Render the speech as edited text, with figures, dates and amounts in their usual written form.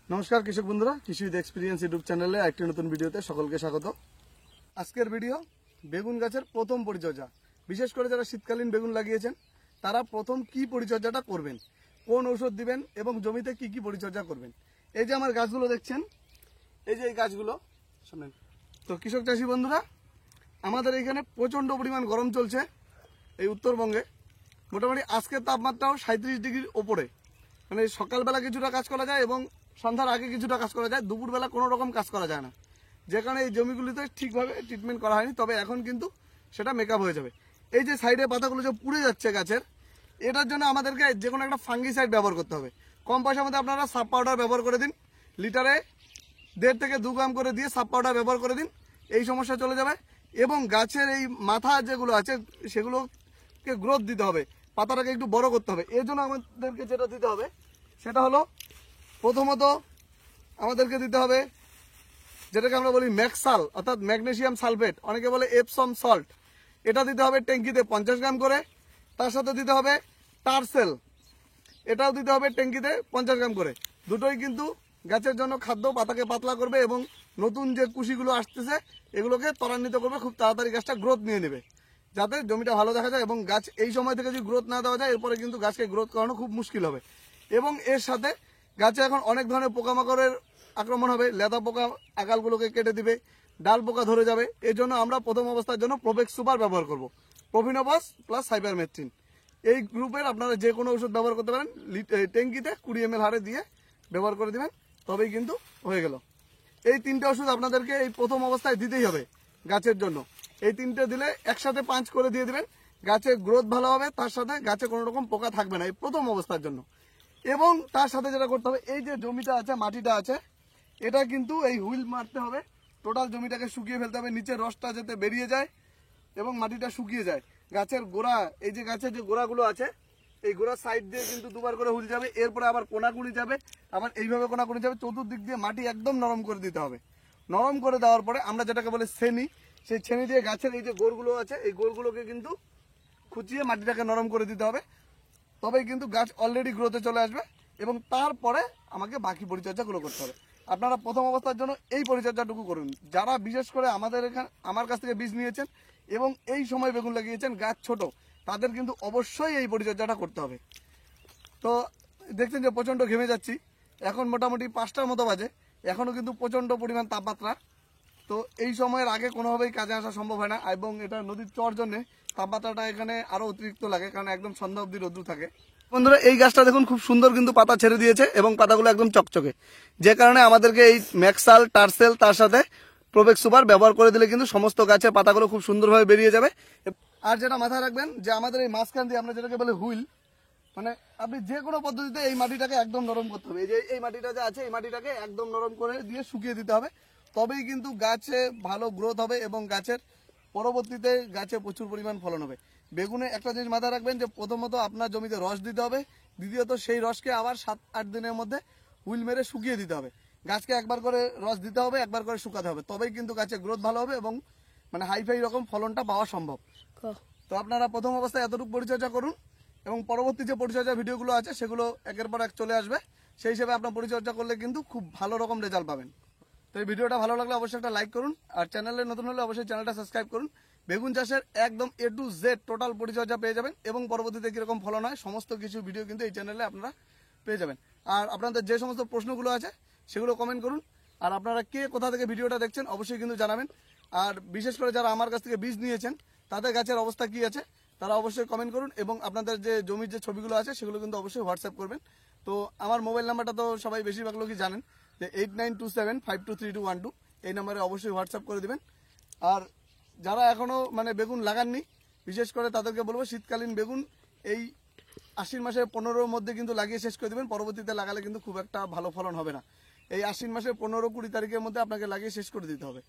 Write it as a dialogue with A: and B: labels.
A: নমস্কার কৃষক বন্ধুরা, কৃষি উইথ এক্সপিরিয়েন্স ইউটিউব চ্যানেলে একটি নতুন ভিডিওতে সকলকে স্বাগত। আজকের ভিডিও বেগুন গাছের প্রথম পরিচর্যা। বিশেষ করে যারা শীতকালীন বেগুন লাগিয়েছেন তারা প্রথম কি পরিচর্যাটা করবেন, কোন ঔষধ দিবেন এবং জমিতে কি কি পরিচর্যা করবেন। এই যে আমার গাছগুলো দেখছেন, এই যে এই গাছগুলো শুনেন তো কৃষক চাষি বন্ধুরা, আমাদের এখানে প্রচণ্ড পরিমাণ গরম চলছে এই উত্তরবঙ্গে। মোটামুটি আজকের তাপমাত্রাও 37 ডিগ্রির ওপরে। মানে সকালবেলা কিছুটা কাজ করা যায় এবং সন্ধ্যার আগে কিছুটা কাজ করা যায়, দুপুরবেলা কোনো রকম কাজ করা যায় না, যে কারণে এই জমিগুলিতে ঠিকভাবে ট্রিটমেন্ট করা হয়নি। তবে এখন কিন্তু সেটা মেকআপ হয়ে যাবে। এই যে সাইডে পাতাগুলো যে পুড়ে যাচ্ছে গাছের, এটার জন্য আমাদেরকে যে কোনো একটা ফাঙ্গিসাইড ব্যবহার করতে হবে। কম পয়সার মধ্যে আপনারা সাব পাউডার ব্যবহার করে দিন, লিটারে 1.5 থেকে 2 গ্রাম করে দিয়ে সাব পাউডার ব্যবহার করে দিন, এই সমস্যা চলে যাবে। এবং গাছের এই মাথা যেগুলো আছে সেগুলোকে গ্রোথ দিতে হবে, পাতাটাকে একটু বড় করতে হবে। এর জন্য আমাদেরকে যেটা দিতে হবে সেটা হলো, প্রথমত আমাদেরকে দিতে হবে যেটাকে আমরা বলি ম্যাক্সাল, অর্থাৎ ম্যাগনেসিয়াম সালফেট, অনেকে বলে এপসম সল্ট। এটা দিতে হবে ট্যাঙ্কিতে 50 গ্রাম করে। তার সাথে দিতে হবে টারসেল, এটাও দিতে হবে ট্যাঙ্কিতে 50 গ্রাম করে। দুটোই কিন্তু গাছের জন্য খাদ্য, পাতাকে পাতলা করবে এবং নতুন যে কুশিগুলো আসতেছে এগুলোকে ত্বরান্বিত করবে, খুব তাড়াতাড়ি গাছটা গ্রোথ নিয়ে নেবে, যাতে জমিটা ভালো দেখা যায়। এবং গাছ এই সময় থেকে যদি গ্রোথ না দেওয়া যায়, এরপরে কিন্তু গাছকে গ্রোথ করানো খুব মুশকিল হবে। এবং এর সাথে গাছে এখন অনেক ধরনের পোকামাকড়ের আক্রমণ হবে, লেদা পোকা আগালগুলোকে কেটে দিবে, ডাল পোকা ধরে যাবে। এই জন্য আমরা প্রথম অবস্থার জন্য প্রোভেক্স সুপার ব্যবহার করব, প্রোভিনোভাস প্লাস সাইবারমেথ্রিন। এই গ্রুপের আপনারা যে কোনো ওষুধ ব্যবহার করতে পারেন, ট্যাঙ্কিতে 20 ml হারে দিয়ে ব্যবহার করে দিবেন, তবেই কিন্তু হয়ে গেল। এই 3টে ওষুধ আপনাদেরকে এই প্রথম অবস্থায় দিতেই হবে গাছের জন্য। এই 3টে দিলে একসাথে 5 করে দিয়ে দিবেন, গাছের গ্রোথ ভালো হবে, তার সাথে গাছে কোনো রকম পোকা থাকবে না এই প্রথম অবস্থার জন্য। এবং তার সাথে যেটা করতে হবে, এই যে জমিটা আছে, মাটিটা আছে, এটা কিন্তু এই হুইল মারতে হবে, টোটাল জমিটাকে শুকিয়ে ফেলতে হবে, নিচে রসটা যাতে বেরিয়ে যায় এবং মাটিটা শুকিয়ে যায়। গাছের গোড়া, এই যে গাছের যে গোড়াগুলো আছে, এই গোড়ার সাইড দিয়ে কিন্তু 2বার করে হুইল যাবে, এরপরে আবার কোনাকুনি যাবে, আবার এইভাবে কোনাকুনি যাবে। চতুর্দিক দিয়ে মাটি একদম নরম করে দিতে হবে। নরম করে দেওয়ার পরে আমরা যেটাকে বলে ছেনি, সেই ছেনি দিয়ে গাছের এই যে গোড়গুলো আছে, এই গোড়গুলোকে কিন্তু খুঁচিয়ে মাটিটাকে নরম করে দিতে হবে, তবেই কিন্তু গাছ অলরেডি গ্রোথে চলে আসবে। এবং তারপরে আমাকে বাকি পরিচর্যাগুলো করতে হবে। আপনারা প্রথম অবস্থার জন্য এই পরিচর্যাটুকু করুন। যারা বিশেষ করে আমাদের এখানে আমার কাছ থেকে বীজ নিয়েছেন এবং এই সময় বেগুন লাগিয়েছেন, গাছ ছোট, তাদের কিন্তু অবশ্যই এই পরিচর্যাটা করতে হবে। তো দেখছেন যে প্রচণ্ড ঘেমে যাচ্ছি, এখন মোটামুটি 5টার মতো বাজে, এখনও কিন্তু প্রচণ্ড পরিমাণ তাপমাত্রা। তো এই সময়ের আগে কোনোভাবেই কাজে আসা সম্ভব হয় না, এবং এটা নদীর চর জন্যে তাপমাত্রাটা এখানে আরো অতিরিক্ত লাগে, কারণ একদম সন্ধ্যা অবধি রোদ্দুর থাকে। বন্ধুরা, এই গাছটা দেখুন খুব সুন্দর কিন্তু পাতা ছেড়ে দিয়েছে এবং পাতাগুলো একদম চকচকে, যে কারণে আমাদেরকে এই ম্যাক্সাল, টারসেল, তার সাথে প্রোভেক্স সুপার ব্যবহার করে দিলে কিন্তু সমস্ত গাছের পাতাগুলো খুব সুন্দরভাবে বেরিয়ে যাবে। আর যেটা মাথায় রাখবেন যে আমাদের এই মাঝখান দিয়ে আমরা যেটাকে বলে হুইল, মানে আপনি যে কোনো পদ্ধতিতে এই মাটিটাকে একদম নরম করতে হবে। এই যে এই মাটিটা যে আছে, এই মাটিটাকে একদম নরম করে দিয়ে শুকিয়ে দিতে হবে, তবেই কিন্তু গাছে ভালো গ্রোথ হবে এবং গাছের পরবর্তীতে গাছে প্রচুর পরিমাণ ফলন হবে। বেগুনে একটা জিনিস মাথায় রাখবেন যে প্রথমত আপনার জমিতে রস দিতে হবে, দ্বিতীয়ত সেই রসকে আবার 7-8 দিনের মধ্যে হুইল মেরে শুকিয়ে দিতে হবে। গাছকে একবার করে রস দিতে হবে, একবার করে শুকাতে হবে, তবেই কিন্তু গাছের গ্রোথ ভালো হবে এবং মানে হাইফাই রকম ফলনটা পাওয়া সম্ভব। তো আপনারা প্রথম অবস্থায় এতটুকু পরিচর্যা করুন এবং পরবর্তী যে পরিচর্যা ভিডিওগুলো আছে সেগুলো একের পর এক চলে আসবে। সেই হিসেবে আপনার পরিচর্যা করলে কিন্তু খুব ভালো রকম রেজাল্ট পাবেন। তো এই ভিডিওটা ভালো লাগলে অবশ্যই একটা লাইক করুন, আর চ্যানেলে নতুন হলে অবশ্যই চ্যানেলটা সাবস্ক্রাইব করুন। বেগুন চাষের একদম A to Z টোটাল পরিচর্যা পেয়ে যাবেন এবং পরবর্তীতে কীরকম ফলন হয় সমস্ত কিছু ভিডিও কিন্তু এই চ্যানেলে আপনারা পেয়ে যাবেন। আর আপনাদের যে সমস্ত প্রশ্নগুলো আছে সেগুলো কমেন্ট করুন, আর আপনারা কে কোথা থেকে ভিডিওটা দেখছেন অবশ্যই কিন্তু জানাবেন। আর বিশেষ করে যারা আমার কাছ থেকে বীজ নিয়েছেন তাদের গাছের অবস্থা কী আছে তারা অবশ্যই কমেন্ট করুন, এবং আপনাদের যে জমির যে ছবিগুলো আছে সেগুলো কিন্তু অবশ্যই হোয়াটসঅ্যাপ করবেন। তো আমার মোবাইল নাম্বারটা তো সবাই বেশিরভাগ লোকই জানেন, যে 8927523212, এই নাম্বারে অবশ্যই হোয়াটসঅ্যাপ করে দিবেন। আর যারা এখনও মানে বেগুন লাগাননি, বিশেষ করে তাদেরকে বলবো শীতকালীন বেগুন এই আশ্বিন মাসের 15-র মধ্যে কিন্তু লাগিয়ে শেষ করে দেবেন, পরবর্তীতে লাগালে কিন্তু খুব একটা ভালো ফলন হবে না। এই আশ্বিন মাসের 15-20 তারিখের মধ্যে আপনাকে লাগিয়ে শেষ করে দিতে হবে।